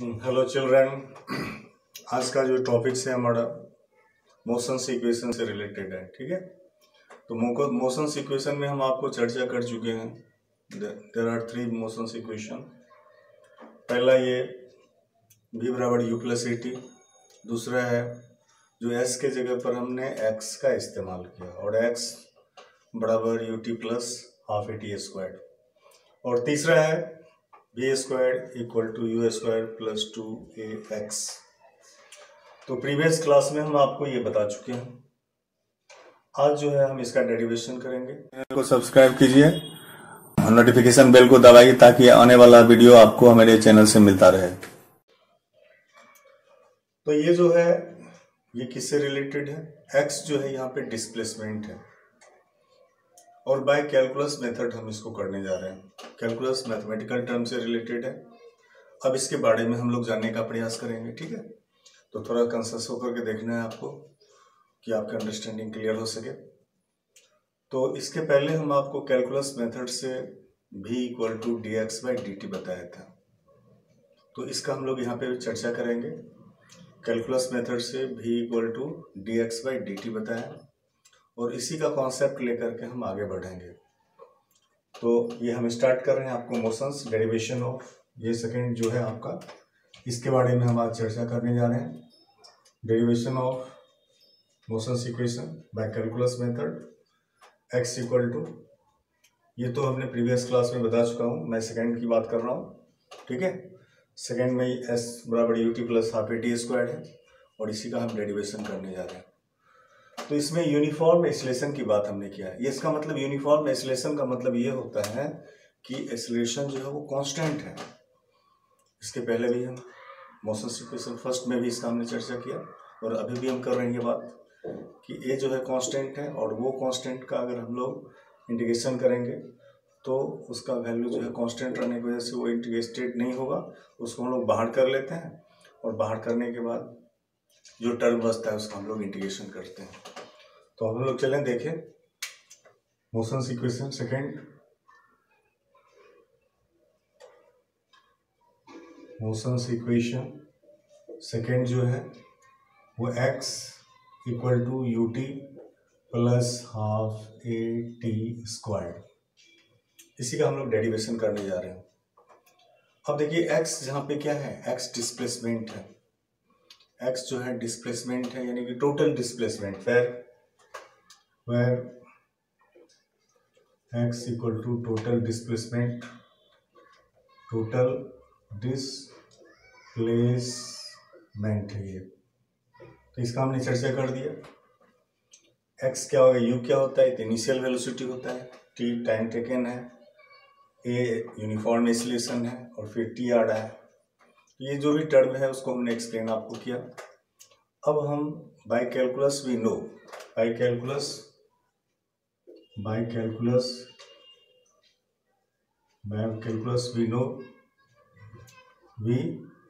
Hello children. आज का जो टॉपिक है हमारा मोशन इक्वेशन से रिलेटेड है। ठीक है, तो मोशन इक्वेशन में हम आपको चर्चा कर चुके हैं। There are three motion equation. पहला ये v बराबर u प्लस ए टी। दूसरा है जो s के जगह पर हमने x का इस्तेमाल किया और x बराबर u t plus half a t square. और तीसरा है v square equal to u square plus two a x. तो प्रीवियस क्लास में हम आपको ये बता चुके हैं। आज जो है हम इसका डेरिवेशन करेंगे। चैनल को सब्सक्राइब कीजिए और नोटिफिकेशन बेल को दबाइए ताकि आने वाला वीडियो आपको हमारे चैनल से मिलता रहे। तो ये जो है ये किससे रिलेटेड है? x जो है यहाँ पे डिस्प्लेसमेंट है और बाय कैलकुलस मेथड हम इसको करने जा रहे हैं। कैलकुलस मैथमेटिकल टर्म से रिलेटेड है। अब इसके बारे में हम लोग जानने का प्रयास करेंगे। ठीक है, तो थोड़ा कंसस होकर के देखना है आपको कि आपका अंडरस्टैंडिंग क्लियर हो सके। तो इसके पहले हम आपको कैलकुलस मेथड से v equal to d x by d t बताया था, तो इसका हम लोग यहाँ पे चर्चा करेंगे। कैलकुलस मेथड से v equal to d x by d t बताया और इसी का कॉन्सेप्ट लेकर के हम आगे बढ़ेंगे। तो ये हम स्टार्ट कर रहे हैं आपको मोशंस डेरिवेशन ऑफ, ये सेकेंड जो है आपका, इसके बारे में हम आज चर्चा करने जा रहे हैं। Derivation of motions equation by calculus method x equal to, ये तो हमने प्रीवियस क्लास में बता चुका हूँ, मैं सेकेंड की बात कर रहा हूँ। ठीक है, सेकेंड में s बराबर u t plus half a t square है और इसी का हम डेरिवेशन करने जा रहे हैं। तो इसमें यूनिफॉर्म एक्सीलरेशन की बात हमने किया है। इसका मतलब यूनिफॉर्म एक्सीलरेशन का मतलब ये होता है कि एक्सीलरेशन जो है वो कांस्टेंट है। इसके पहले भी हम मोशन इक्वेशन फर्स्ट में भी इसका हमने चर्चा किया और अभी भी हम कर रहे हैं ये बात कि ए जो है कांस्टेंट है और वो कांस्टेंट का अगर हम लोग इंटीग्रेशन करेंगे तो उसका वैल्यू जो है कांस्टेंट रहने की वजह से वो इंटीग्रेटेड नहीं होगा, उसको हम लोग बाहर कर लेते हैं और बाहर करने के बाद जो टर्म बचता है उसका हम लोग इंटीग्रेशन करते हैं। तो हम लोग चलें देखें motion equation second. Motion equation second जो है वो x equal to u t plus half a t square, इसी का हम लोग डेरिवेशन करने जा रहे हैं। अब देखिए x जहाँ पे क्या है, x डिस्प्लेसमेंट है। x जो है डिस्प्लेसमेंट है यानी कि total displacement, where x equal to total displacement, total displacement है ये। तो इसका हमने चर्चा कर दिया। x क्या होगा, u क्या होता है, इनिशियल वेलोसिटी होता है, t टाइम टेकन है, a यूनिफॉर्म एक्सीलरेशन है और फिर t आ रहा है। ये जो भी टर्म है उसको हमने एक्सप्लेन आपको किया। अब हम by calculus we know, by calculus we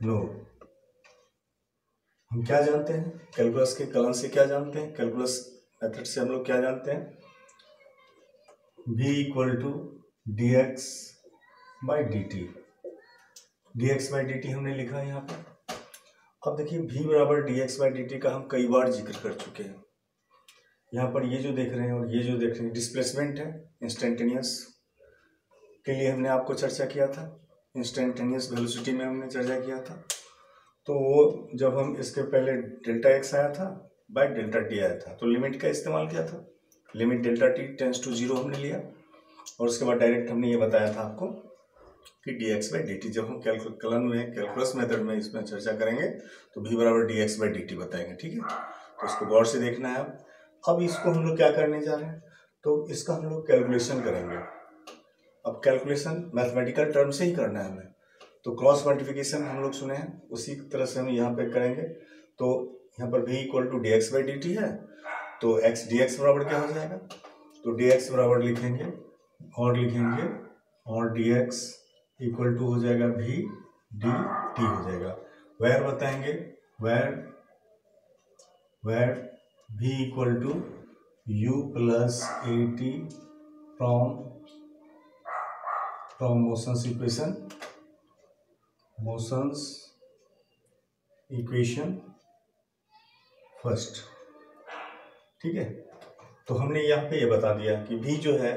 know हम क्या जानते हैं, कैलकुलस के कलन से क्या जानते हैं, कैलकुलस मेथड से हम लोग क्या जानते हैं, v equal to d x by d t. D x by d t हमने लिखा है यहाँ पर। अब देखिए v बराबर d x by d t का हम कई बार जिक्र कर चुके हैं। यहाँ पर ये जो देख रहे हैं और ये जो देख रहे हैं डिस्प्लेसमेंट है, इंस्टेंटेनियस के लिए हमने आपको चर्चा किया था, इंस्टेंटेनियस वेलोसिटी में हमने चर्चा किया था। तो वो जब हम इसके पहले डेल्टा एक्स आया था बाय डेल्टा टी आया था तो लिमिट का इस्तेमाल किया था, limit delta t tends to zero हमने लिया और उसके बाद डायरेक्ट हमने ये बताया था आपको कि D x by d T. जब हम कैलकुलस मेथड में इसमें चर्चा करेंगे तो v बराबर d x by d T बताएंगे। ठीक है, तो इसको गौर से देखना है। अब इसको हम लोग क्या करने जा रहे हैं, तो इसका हम लोग कैलकुलेशन करेंगे। अब कैलकुलेशन मैथमेटिकल टर्म से ही करना है हमें, तो क्रॉस मल्टीप्लिकेशन हम लोग सुने हैं, उसी तरह से हम यहाँ पे करेंगे। तो यहाँ पर v equal to d x by d t है तो x डी एक्स बराबर क्या हो जाएगा, तो डी एक्स बराबर लिखेंगे और डी एक्स इक्वल टू हो जाएगा v डी टी हो जाएगा। वेयर बताएंगे, where v equal to u plus a t from motions equation first. ठीक है, तो हमने यहाँ पे ये बता दिया कि v जो है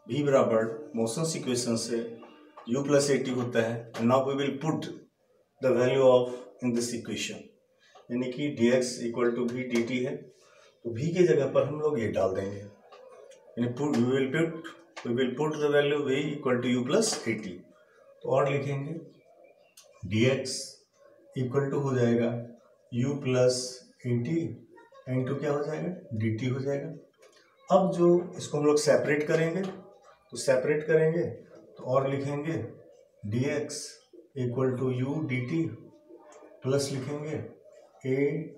v बराबर मोशंस इक्वेशन से u प्लस ए टी होता है। Now we will put the value of in this equation, यानी कि dx equal to v dt है, तो v के जगह पर हम लोग ये डाल देंगे, यानी we will put the value v equal to u plus a t. तो और लिखेंगे dx इक्वल टू हो जाएगा u plus a t into क्या हो जाएगा dt हो जाएगा। अब जो इसको हम लोग सेपरेट करेंगे, तो सेपरेट करेंगे तो और लिखेंगे dx equal to u dt plus लिखेंगे a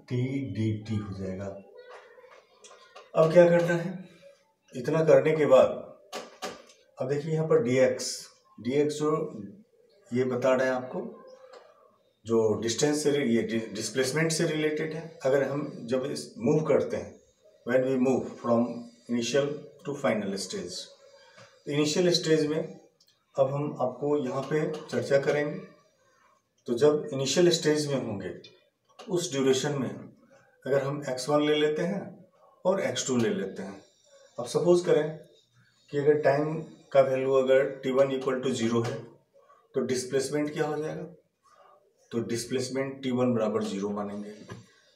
t dt हो जाएगा। अब क्या करना है, इतना करने के बाद अब देखिए यहाँ पर dx जो ये बता रहे हैं आपको, जो डिस्टेंस से ये डिस्प्लेसमेंट से रिलेटेड है। अगर हम जब इस मूव करते हैं, when we move from initial to final stage, तो इनिशियल स्टेज में अब हम आपको यहाँ पे चर्चा करेंगे। तो जब इनिशियल स्टेज में होंगे उस ड्यूरेशन में अगर हम x1 ले लेते हैं और x2 ले लेते हैं। अब सपोज करें कि अगर टाइम का वैल्यू अगर t1 इक्वल टू 0 है तो डिस्प्लेसमेंट क्या हो जाएगा, तो डिस्प्लेसमेंट t1 बराबर 0 मानेंगे।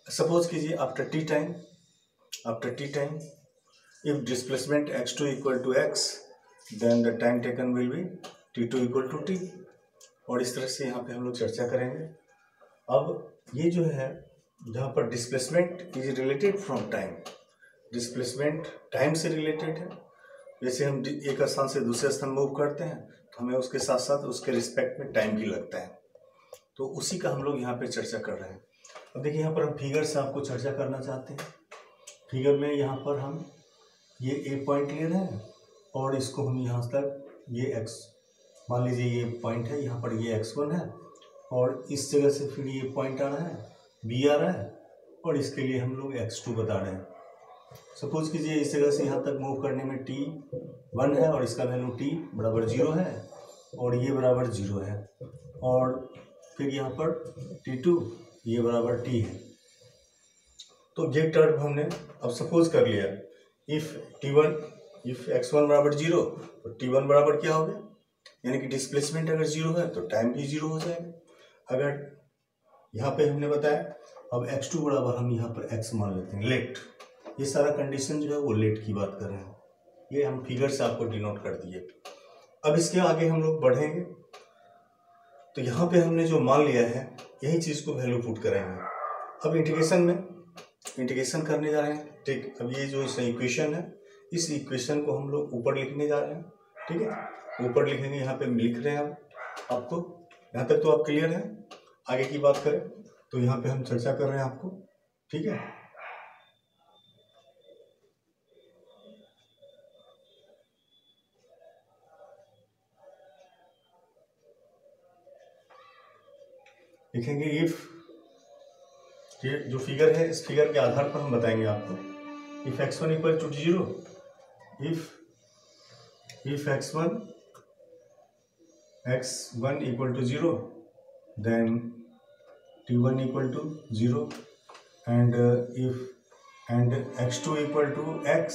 सपोज कीजिए after t time if displacement x2 equal to x then the time taken will be t2 equal to t। और इस तरह से यहाँ पे हम लोग चर्चा करेंगे। अब ये जो है जहाँ पर displacement is related from time, displacement time से रिलेटेड है। जैसे हम एक स्थान से दूसरे स्थान मूव करते हैं तो हमें उसके साथ साथ उसके रिस्पेक्ट में टाइम भी लगता है, तो उसी का हम लोग यहाँ पे चर्चा कर रहे हैं। अब देखिए यहाँ पर हम फिगर से आपको चर्चा करना चाहते हैं। फिगर में यहाँ पर हम ये ए पॉइंट ले रहे हैं और इसको हम यहाँ तक ये x, मान लीजिए ये पॉइंट है, यहाँ पर ये x1 है और इस जगह से फिर ये पॉइंट आ रहा है b आ रहा है और इसके लिए हम लोग x2 बता रहे हैं। सपोज कीजिए इस जगह से यहाँ तक मूव करने में t1 है और इसका वैल्यू t बराबर 0 है और ये बराबर 0 है, और फिर यहाँ पर t2 ये बराबर t है। तो ये टर्म हमने अब सपोज कर लिया, इफ x1 बराबर 0 तो t1 बराबर क्या हो गया, यानी कि डिस्प्लेसमेंट अगर 0 है तो टाइम भी 0 हो जाएगा। अगर यहाँ पे हमने बताया अब x2 बराबर हम यहाँ पर x मान लेते हैं, लेट। ये सारा कंडीशन जो है वो लेट की बात कर रहे हैं, ये हम फिगर से आपको डिनोट कर दिए। अब इसके आगे हम लोग बढ़ेंगे तो यहाँ पे हमने जो मान लिया है यही चीज़ को वैल्यू पुट करेंगे। अब इंटीग्रेशन करने जा रहे हैं। ठीक, अब ये जो इक्वेशन है इस इक्वेशन को हम लोग ऊपर लिखने जा रहे हैं। ठीक है, ऊपर लिखेंगे, यहाँ पे लिख रहे हैं आपको। यहाँ तक तो आप क्लियर है। आगे की बात करें तो यहाँ पे हम चर्चा कर रहे हैं आपको। ठीक है, लिखेंगे इफ, ये जो फिगर है इस फिगर के आधार पर हम बताएंगे आपको। If x1 equal to 0, if x1 equal to 0 then t1 equal to 0 and x2 equal to x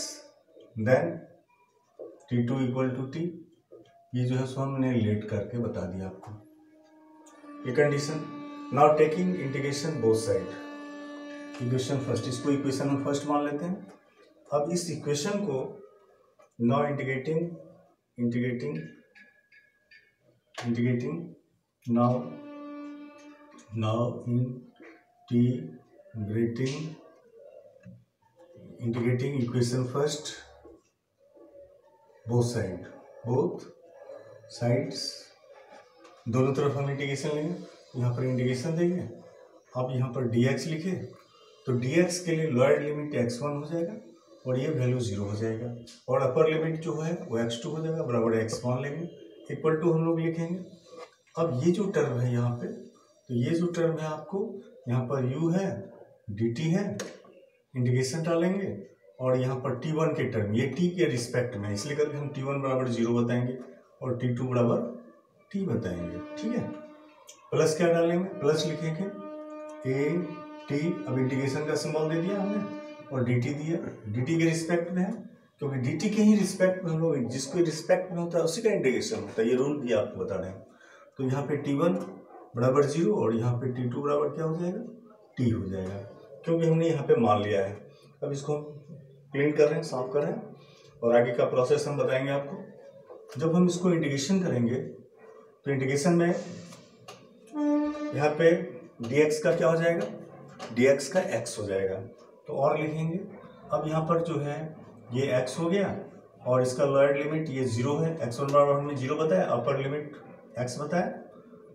then t2 equal to t। ये जो है सो हमने लेट करके बता दिया आपको ये condition. Now taking integration both side, equation first, इसको इक्वेशन हम फर्स्ट मान लेते हैं। अब इस इक्वेशन को now integrating integrating equation first both sides, दोनों तरफ हम इंटीग्रेशन लेंगे। यहाँ पर इंटीग्रेशन देंगे। अब यहाँ पर dx लिखे तो dx के लिए लोअर लिमिट x1 हो जाएगा और ये वैल्यू 0 हो जाएगा, और अपर लिमिट जो है वो x2 हो जाएगा, बराबर x1 लेंगे, इक्वल टू हम लोग लिखेंगे। अब ये जो टर्म है यहाँ पे, तो ये जो टर्म है आपको यहाँ पर u है, dt है, इंटीग्रेशन डालेंगे और यहाँ पर t1 के टर्म, ये t के रिस्पेक्ट में, इसलिए करके हम t1 बराबर 0 बताएंगे और t2 बराबर t बताएंगे। ठीक है, प्लस क्या डालेंगे, प्लस लिखेंगे ए टी, अब इंटीग्रेशन का सिंबल दे दिया हमने और डी टी दिया, डी टी के रिस्पेक्ट में है, क्योंकि डी टी के ही रिस्पेक्ट में हम लोग, जिसको रिस्पेक्ट में होता है उसी का इंटीग्रेशन होता है, ये रूल भी आपको बता रहे हैं। तो यहाँ पे T1 बराबर 0 और यहाँ पे T2 बराबर क्या हो जाएगा, T हो जाएगा, क्योंकि हमने यहाँ पे मान लिया है। अब इसको हम क्लीन कर रहे हैं, साफ कर रहे हैं, और आगे का प्रोसेस हम बताएंगे आपको। जब हम इसको इंटीग्रेशन करेंगे तो इंटीग्रेशन में यहाँ पे dx का क्या हो जाएगा, dx का x हो जाएगा, तो और लिखेंगे। अब यहाँ पर जो है ये x हो गया और इसका लोअर लिमिट ये 0 है, x1 बराबर हमने 0 बताया, अपर लिमिट x बताया,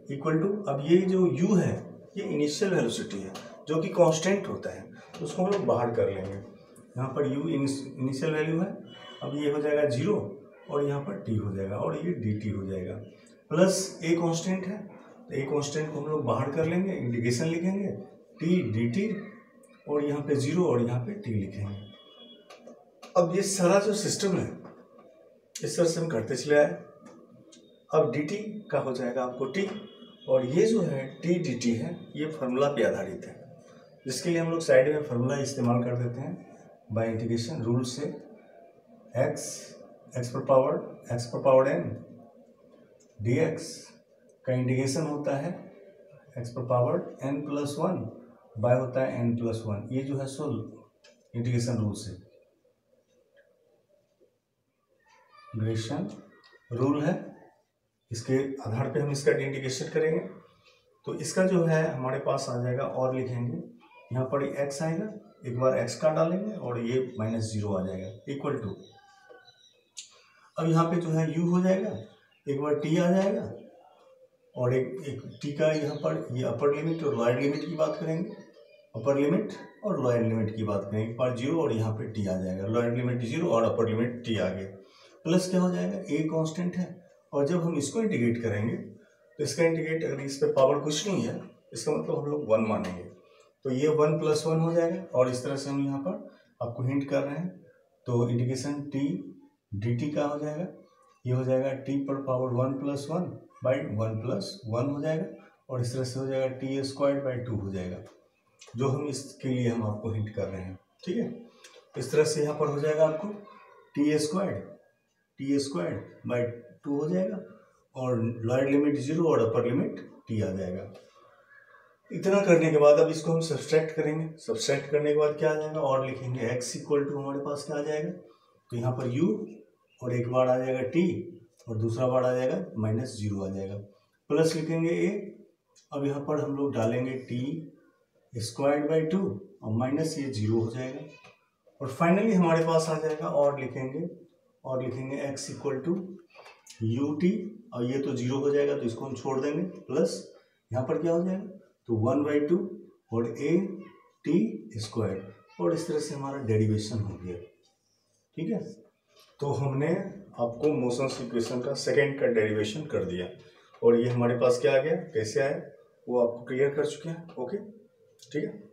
इक्वल टू, अब ये जो u है ये इनिशियल वेलोसिटी है जो कि कांस्टेंट होता है, तो उसको हम लोग बाहर कर लेंगे। यहाँ पर u इनिशियल वैल्यू है, अब ये हो जाएगा 0 और यहाँ पर t हो जाएगा और ये dt हो जाएगा, प्लस a कांस्टेंट है, तो a कांस्टेंट को हम लोग बाहर कर लेंगे, इंटीग्रेशन लिखेंगे t dt और यहाँ पे 0 और यहाँ पे t लिखेंगे। अब ये सारा जो सिस्टम है इस तरह से हम करते चले आए। अब dt का हो जाएगा आपको t, और ये जो है t dt है ये फार्मूला पे आधारित है, जिसके लिए हम लोग साइड में फार्मूला इस्तेमाल कर देते हैं बाय इंटीग्रेशन रूल से। x पर पावर n dx का इंटीग्रेशन होता है x पर पावर n+1 बाय होता है n+1, ये जो है सो इंटीग्रेशन रूल से इंटीग्रेशन रूल है, इसके आधार पे हम इसका इंटीग्रेशन करेंगे। तो इसका जो है हमारे पास आ जाएगा, और लिखेंगे यहाँ पर x आएगा, एक बार x का डालेंगे और ये -0 आ जाएगा, इक्वल टू, अब यहाँ पे जो है u हो जाएगा, एक बार t आ जाएगा और एक t का यहाँ पर ये अपर लिमिट और लोअर लिमिट की बात करेंगे, अपर लिमिट और लोअर लिमिट की बात करेंगे, एक बार 0 और यहाँ पे t आ जाएगा, लोअर लिमिट 0 और अपर लिमिट t आ गया, प्लस क्या हो जाएगा, a कांस्टेंट है, और जब हम इसको इंटीग्रेट करेंगे तो इसका इंटीग्रेट, अगर इस पर पावर कुछ नहीं है इसका मतलब हम लोग 1 मानेंगे, तो ये 1+1 हो जाएगा, और इस तरह से हम यहाँ पर आपको हिंट कर रहे हैं। तो इंटीग्रेशन t dt का हो जाएगा, ये हो जाएगा t पर पावर 1+1 बाई 1+1 हो जाएगा, और इस तरह से हो जाएगा t² 2 हो जाएगा, जो हम इसके लिए हम आपको हिंट कर रहे हैं, ठीक है। इस तरह से यहाँ पर हो जाएगा आपको t² 2 हो जाएगा, और लोअर लिमिट 0 और अपर लिमिट t आ जाएगा। इतना करने के बाद अब इसको हम सब्सट्रैक्ट करेंगे, सब्सट्रैक्ट करने के बाद क्या आ जाएगा, और लिखेंगे x इक्वल टू, हमारे पास क्या आ जाएगा, तो यहाँ पर u और एक बार आ जाएगा t और दूसरा बार आ जाएगा -0 आ जाएगा, प्लस लिखेंगे a, अब यहाँ पर हम लोग डालेंगे t² 2 और माइनस ये 0 हो जाएगा, और फाइनली हमारे पास आ जाएगा, और लिखेंगे x इक्वल टू ut, और ये तो 0 हो जाएगा तो इसको हम छोड़ देंगे, प्लस यहाँ पर क्या हो जाएगा, तो 1/2 और a t², और इस तरह से हमारा डेरिवेशन हो गया, ठीक है। तो हमने आपको मोशन इक्वेशन का सेकंड का डेरिवेशन कर दिया, और ये हमारे पास क्या आ गया, कैसे आया वो आपको क्लियर कर चुके हैं, ओके, ठीक है।